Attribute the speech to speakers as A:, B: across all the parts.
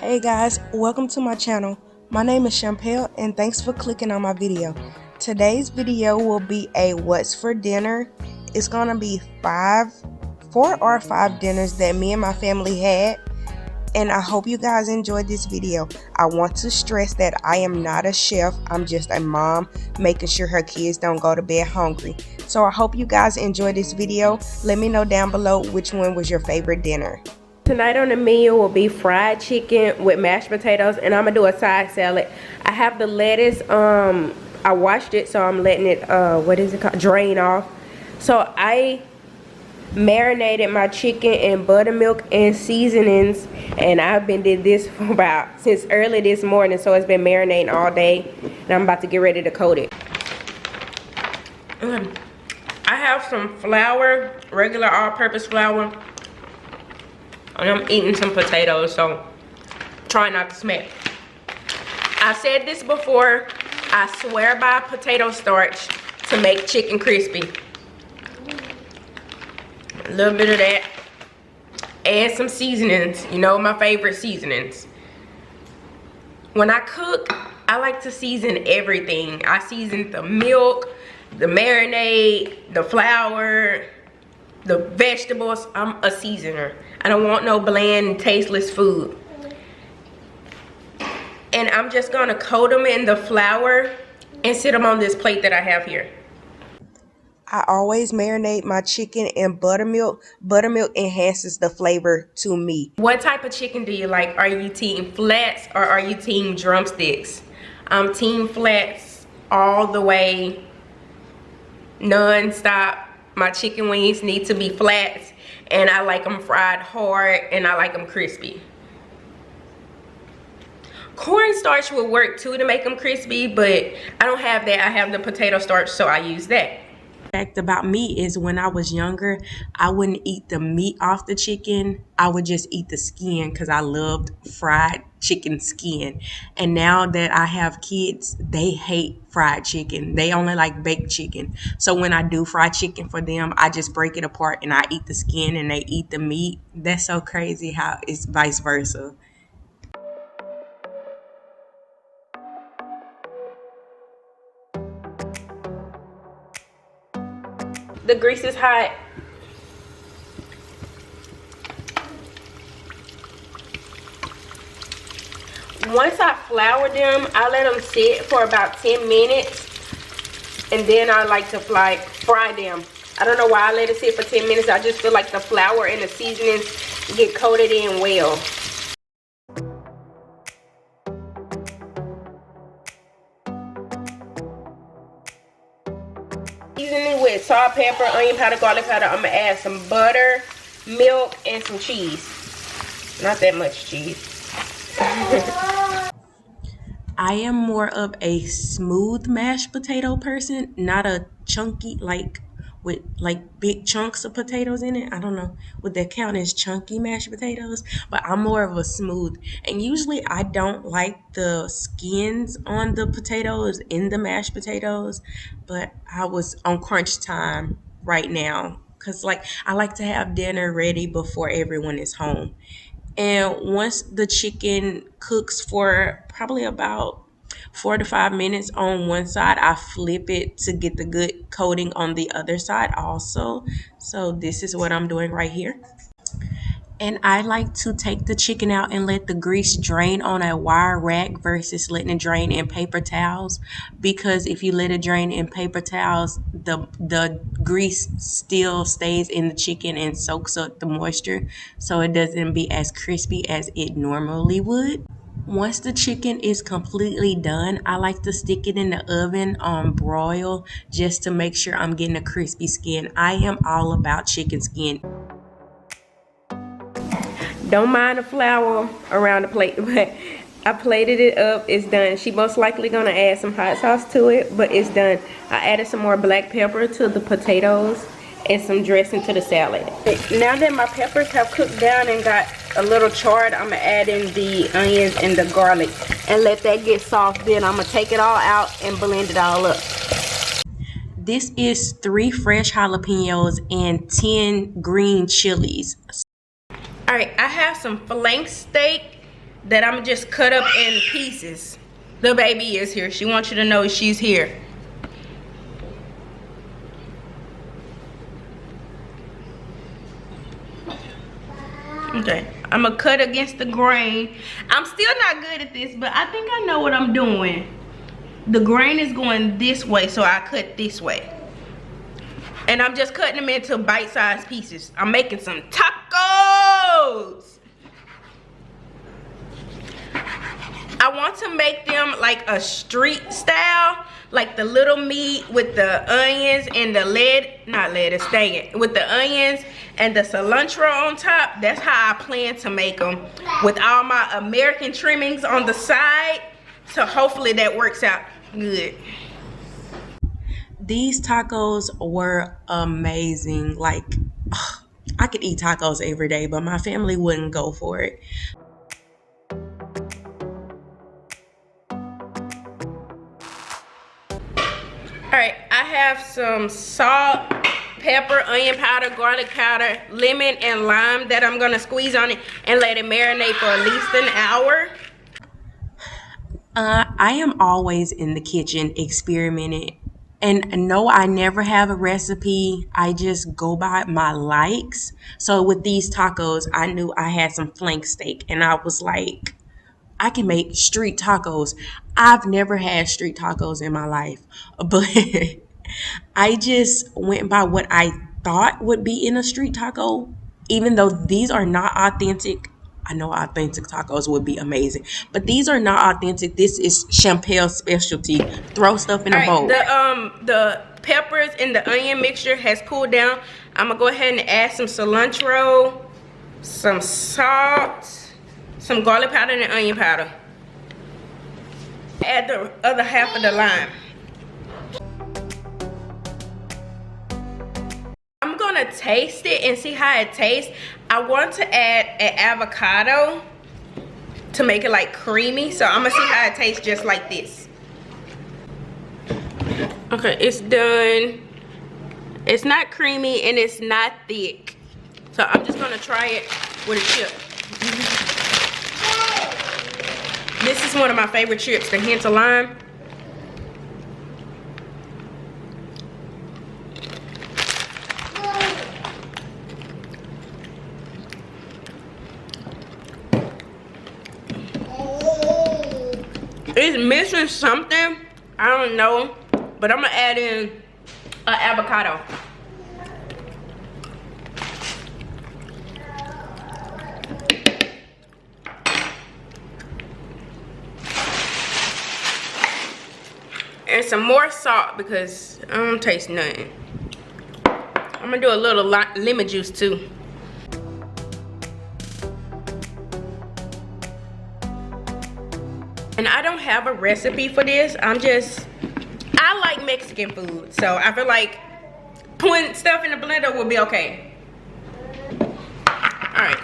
A: Hey guys, welcome to my channel. My name is Champale and thanks for clicking on my video. Today's video will be a what's for dinner. It's gonna be 4 or 5 dinners that me and my family had, and I hope you guys enjoyed this video. I want to stress that I am not a chef. I'm just a mom making sure her kids don't go to bed hungry. So I hope you guys enjoyed this video. Let me know down below which one was your favorite dinner.
B: Tonight on the menu will be fried chicken with mashed potatoes, and I'm gonna do a side salad. I have the lettuce, I washed it, so I'm letting it, drain off. So I marinated my chicken in buttermilk and seasonings, and I've been did this for since early this morning, so it's been marinating all day, and I'm about to get ready to coat it. I have some flour, regular all-purpose flour, and I'm eating some potatoes, so try not to smack. I said this before, I swear by potato starch to make chicken crispy. A little bit of that, and some seasonings, you know, my favorite seasonings. When I cook, I like to season everything. I season the milk, the marinade, the flour, the vegetables. I'm a seasoner. I don't want no bland, tasteless food. And I'm just gonna coat them in the flour and sit them on this plate that I have here.
A: I always marinate my chicken in buttermilk. Buttermilk enhances the flavor to me.
B: What type of chicken do you like? Are you team flats or are you team drumsticks? I'm team flats all the way, non-stop. My chicken wings need to be flats, and I like them fried hard, and I like them crispy. Cornstarch will work too to make them crispy, but I don't have that. I have the potato starch, so I use that.
A: Fact about me is when I was younger, I wouldn't eat the meat off the chicken. I would just eat the skin because I loved fried chicken skin. And now that I have kids, they hate fried chicken. They only like baked chicken. So when I do fried chicken for them, I just break it apart and I eat the skin and they eat the meat. That's so crazy how it's vice versa.
B: The grease is hot. Once I flour them, I let them sit for about 10 minutes, and then I like to fry them. I don't know why I let it sit for 10 minutes. I just feel like the flour and the seasonings get coated in well. Seasoning with salt, pepper, onion powder, garlic powder. I'm gonna add some butter, milk, and some cheese. Not that much cheese.
A: I am more of a smooth mashed potato person, not a chunky, with big chunks of potatoes in it. I don't know, would that count as chunky mashed potatoes? But I'm more of a smooth. And usually I don't like the skins on the potatoes in the mashed potatoes, but I was on crunch time right now because I like to have dinner ready before everyone is home. And once the chicken cooks for probably about 4 to 5 minutes on one side, I flip it to get the good coating on the other side also. So this is what I'm doing right here. And I like to take the chicken out and let the grease drain on a wire rack versus letting it drain in paper towels. Because if you let it drain in paper towels, the grease still stays in the chicken and soaks up the moisture. So it doesn't be as crispy as it normally would. Once the chicken is completely done, I like to stick it in the oven on broil just to make sure I'm getting a crispy skin. I am all about chicken skin.
B: Don't mind the flour around the plate, but I plated it up. It's done. She most likely gonna add some hot sauce to it, but it's done. I added some more black pepper to the potatoes and some dressing to the salad. Now that my peppers have cooked down and got a little charred, I'm gonna add in the onions and the garlic and let that get soft. Then I'm gonna take it all out and blend it all up.
A: This is 3 fresh jalapenos and 10 green chilies.
B: All right, I have some flank steak that I'm just cut up in pieces. The baby is here. She wants you to know she's here. Okay, I'm gonna cut against the grain. I'm still not good at this, but I think I know what I'm doing. The grain is going this way, so I cut this way. And I'm just cutting them into bite-sized pieces. I'm making some tacos. I want to make them like a street style, like the little meat with the onions and the with the onions and the cilantro on top. That's how I plan to make them, with all my American trimmings on the side. So hopefully that works out good.
A: These tacos were amazing. Like, I could eat tacos every day, but my family wouldn't go for it.
B: Alright, I have some salt, pepper, onion powder, garlic powder, lemon, and lime that I'm gonna squeeze on it and let it marinate for at least an hour.
A: I am always in the kitchen experimenting. And no, I never have a recipe. I just go by my likes. So with these tacos, I knew I had some flank steak, and I was like, I can make street tacos. I've never had street tacos in my life, but I just went by what I thought would be in a street taco, even though these are not authentic. I know authentic tacos would be amazing, but these are not authentic. This is Champale specialty. Throw stuff in a bowl.
B: The peppers and the onion mixture has cooled down. I'm gonna go ahead and add some cilantro, some salt, some garlic powder, and onion powder. Add the other half of the lime. I'm gonna taste it and see how it tastes. I want to add an avocado to make it like creamy. So I'm gonna see how it tastes just like this. Okay, it's done. It's not creamy and it's not thick. So I'm just gonna try it with a chip. This is one of my favorite chips, the hint of lime. It's missing something, I don't know, but I'm gonna add in an avocado. And some more salt because I don't taste nothing. I'm gonna do a little lemon juice too. And I don't have a recipe for this. I like Mexican food, so I feel like putting stuff in the blender will be okay. All right,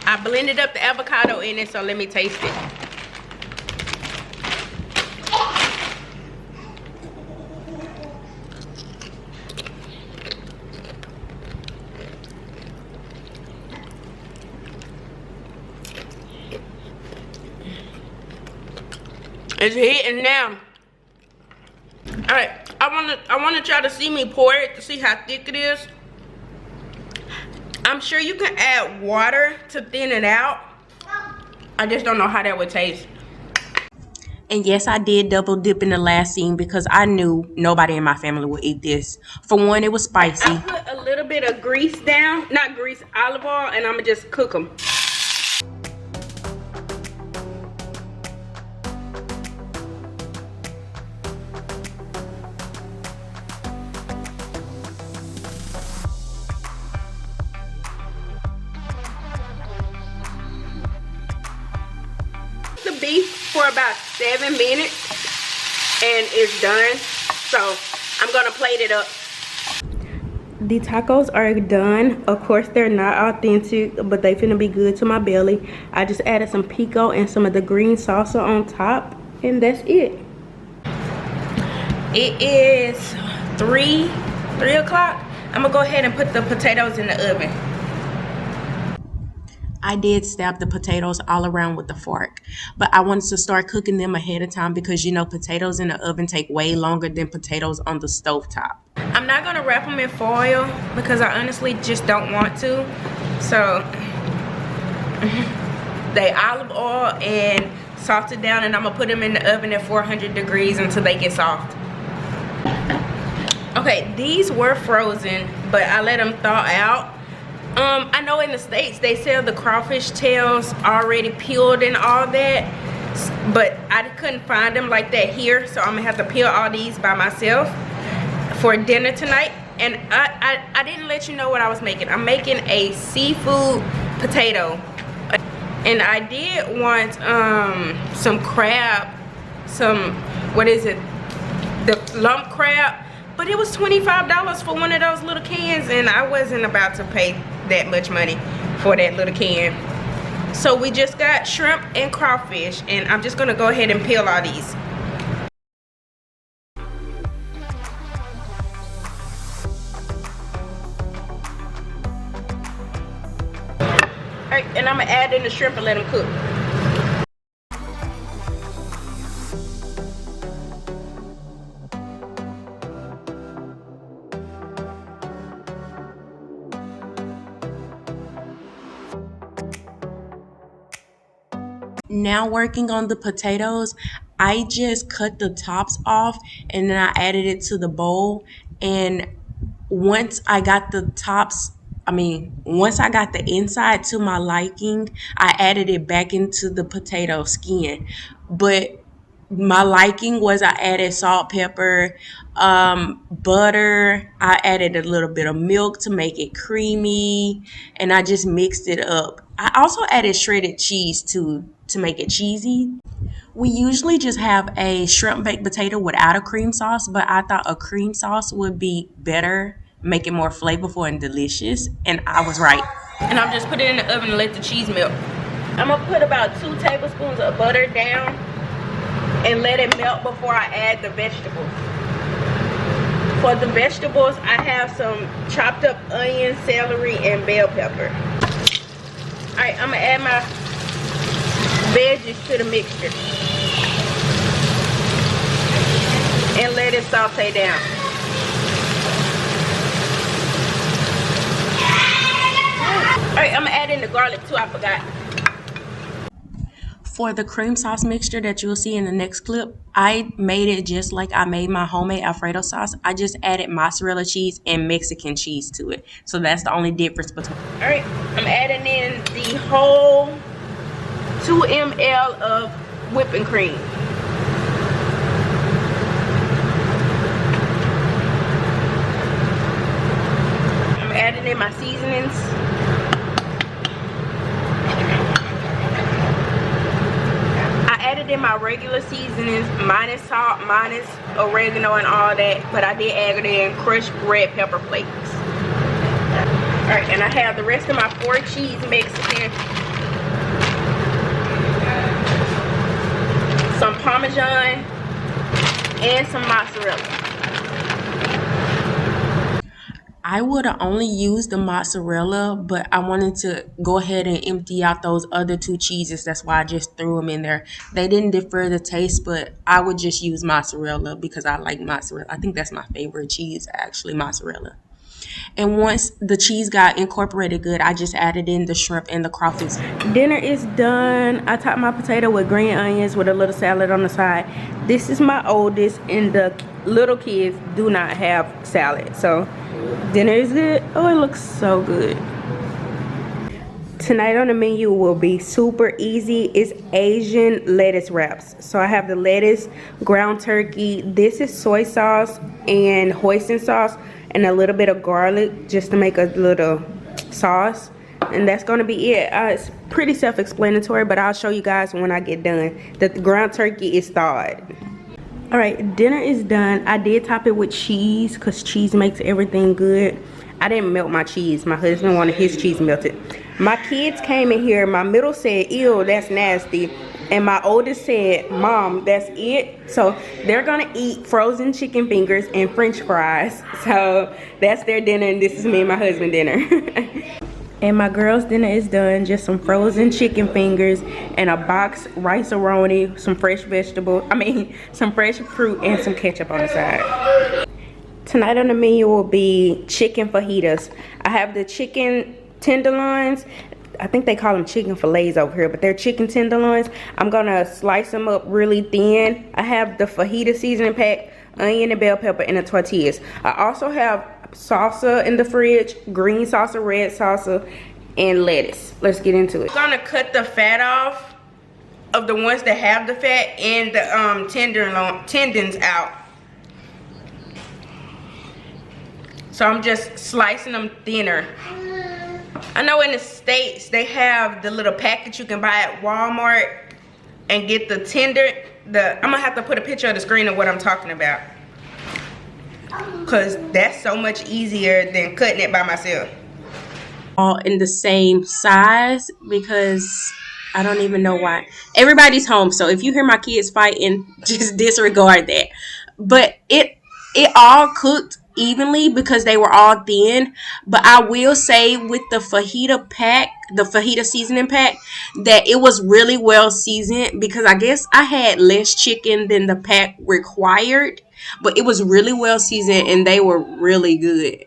B: I blended up the avocado in it, so let me taste it. It's hitting now. All right, I want y'all to see me pour it to see how thick it is. I'm sure you can add water to thin it out. I just don't know how that would taste.
A: And yes, I did double dip in the last scene because I knew nobody in my family would eat this. For one, it was spicy.
B: I put a little bit of grease down, not grease, olive oil, and I'm gonna just cook them. The beef for about 7 minutes and it's done, so I'm gonna plate it up. The tacos are done. Of course they're not authentic, but they finna be good to my belly. I just added some pico and some of the green salsa on top, and that's it. It is 3 o'clock. I'm gonna go ahead and put the potatoes in the oven.
A: I did stab the potatoes all around with the fork, but I wanted to start cooking them ahead of time because you know potatoes in the oven take way longer than potatoes on the stovetop.
B: I'm not gonna wrap them in foil because I honestly just don't want to. So they olive oil and salt it down, and I'm gonna put them in the oven at 400 degrees until they get soft. Okay, these were frozen, but I let them thaw out. I know in the States they sell the crawfish tails already peeled and all that, but I couldn't find them like that here, so I'm gonna have to peel all these by myself for dinner tonight. And I didn't let you know what I was making. I'm making a seafood potato, and I did want some crab, some, what is it, the lump crab, but it was $25 for one of those little cans, and I wasn't about to pay that much money for that little can. So we just got shrimp and crawfish, and I'm just gonna go ahead and peel all these. Alright, and I'm gonna add in the shrimp and let them cook.
A: Now working on the potatoes, I just cut the tops off and then I added it to the bowl. And once I got the tops, once I got the inside to my liking, I added it back into the potato skin. But my liking was I added salt, pepper, butter. I added a little bit of milk to make it creamy, and I just mixed it up. I also added shredded cheese to make it cheesy. We usually just have a shrimp baked potato without a cream sauce, but I thought a cream sauce would be better, make it more flavorful and delicious, and I was right.
B: And I'm just put it in the oven and let the cheese melt. I'm gonna put about 2 tablespoons of butter down and let it melt before I add the vegetables. For the vegetables, I have some chopped up onion, celery, and bell pepper. Alright, I'm gonna add my veggies to the mixture and let it saute down. Alright, I'm gonna add in the garlic too, I forgot.
A: For the cream sauce mixture that you'll see in the next clip, I made it just like I made my homemade Alfredo sauce. I just added mozzarella cheese and Mexican cheese to it. So that's the only difference between.
B: All right, I'm adding in the whole 2 ml of whipping cream. I'm adding in my seasonings. Added in my regular seasonings, minus salt, minus oregano and all that, but I did add in crushed red pepper flakes. Alright, and I have the rest of my 4 cheese Mexican, some Parmesan, and some mozzarella.
A: I would have only used the mozzarella, but I wanted to go ahead and empty out those other 2 cheeses. That's why I just threw them in there. They didn't differ the taste, but I would just use mozzarella because I like mozzarella. I think that's my favorite cheese, actually, mozzarella. And once the cheese got incorporated good, I just added in the shrimp and the crawfish.
B: Dinner is done. I topped my potato with green onions with a little salad on the side. This is my oldest, and the little kids do not have salad. So dinner is good. Oh, it looks so good. Tonight on the menu will be super easy. It's Asian lettuce wraps. So I have the lettuce, ground turkey. This is soy sauce and hoisin sauce, and a little bit of garlic just to make a little sauce. And that's gonna be it. It's pretty self-explanatory, but I'll show you guys when I get done. The ground turkey is thawed. All right, dinner is done. I did top it with cheese because cheese makes everything good. I didn't melt my cheese. My husband wanted his cheese melted. My kids came in here. My middle said, ew, that's nasty. And my oldest said, Mom, that's it. So they're gonna eat frozen chicken fingers and French fries. So that's their dinner, and this is me and my husband dinner. And my girl's dinner is done. Just some frozen chicken fingers and a box rice-a-roni, some fresh vegetables. Some fresh fruit and some ketchup on the side. Tonight on the menu will be chicken fajitas. I have the chicken tenderloins. I think they call them chicken fillets over here, but they're chicken tenderloins. I'm gonna slice them up really thin. I have the fajita seasoning pack, onion and bell pepper, and the tortillas. I also have salsa in the fridge, green salsa, red salsa, and lettuce. Let's get into it. I'm gonna cut the fat off of the ones that have the fat and the tendons out. So I'm just slicing them thinner. I know in the States they have the little package you can buy at Walmart and get the tender. I'm gonna have to put a picture of the screen of what I'm talking about, cause that's so much easier than cutting it by myself.
A: All in the same size because I don't even know why. Everybody's home, so if you hear my kids fighting, just disregard that. But it all cooked evenly because they were all thin. But I will say with the fajita pack, the fajita seasoning pack, that it was really well seasoned because I guess I had less chicken than the pack required, but it was really well seasoned and they were really good.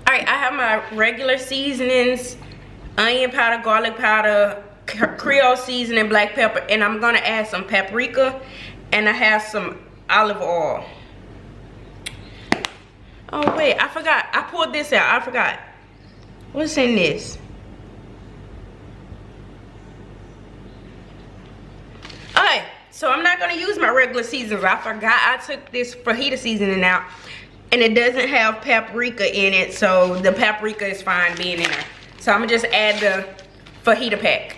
B: Alright, I have my regular seasonings, onion powder, garlic powder, Creole seasoning, black pepper, and I'm gonna add some paprika, and I have some olive oil. Oh wait, I forgot. I pulled this out. I forgot. What's in this? Alright, so I'm not gonna use my regular seasonings. I forgot I took this fajita seasoning out, and it doesn't have paprika in it, so the paprika is fine being in there. So I'm gonna just add the fajita pack.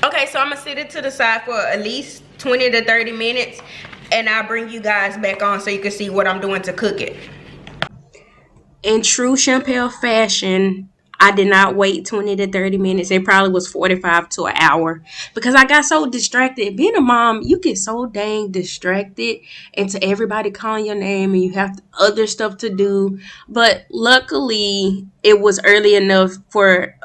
B: Okay, so I'm gonna sit it to the side for at least 20 to 30 minutes, and I'll bring you guys back on so you can see what I'm doing to cook it.
A: In true Champale fashion, I did not wait 20 to 30 minutes. It probably was 45 to an hour because I got so distracted. Being a mom, you get so dang distracted into everybody calling your name and you have other stuff to do. But luckily, it was early enough for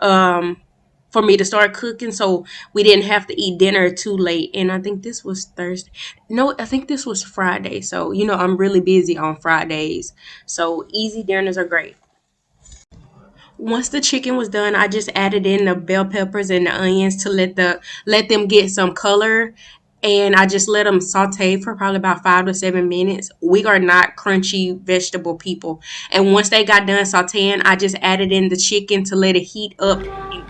A: me to start cooking, so we didn't have to eat dinner too late. And I think this was Thursday. No, I think this was Friday. So, you know, I'm really busy on Fridays. So easy dinners are great. Once the chicken was done, I just added in the bell peppers and the onions to let them get some color. And I just let them saute for probably about 5 to 7 minutes. We are not crunchy vegetable people. And once they got done sauteing, I just added in the chicken to let it heat up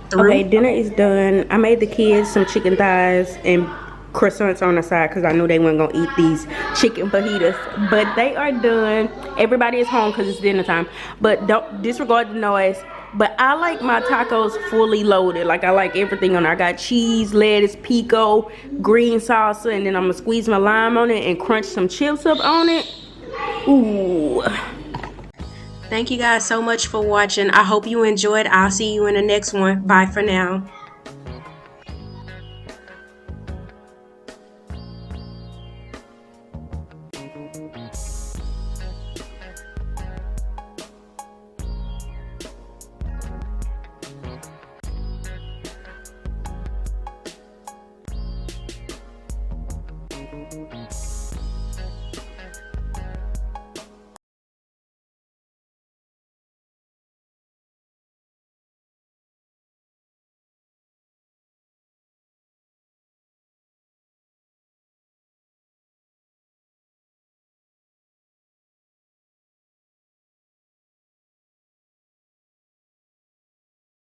A: through.
B: Okay, dinner is done. I made the kids some chicken thighs and croissants on the side because I knew they weren't gonna eat these chicken fajitas. But they are done. Everybody is home because it's dinner time. But don't disregard the noise. But I like my tacos fully loaded. Like I like everything on there. I got cheese, lettuce, pico, green salsa, and then I'm gonna squeeze my lime on it and crunch some chips up on it. Ooh.
A: Thank you guys so much for watching. I hope you enjoyed. I'll see you in the next one. Bye for now.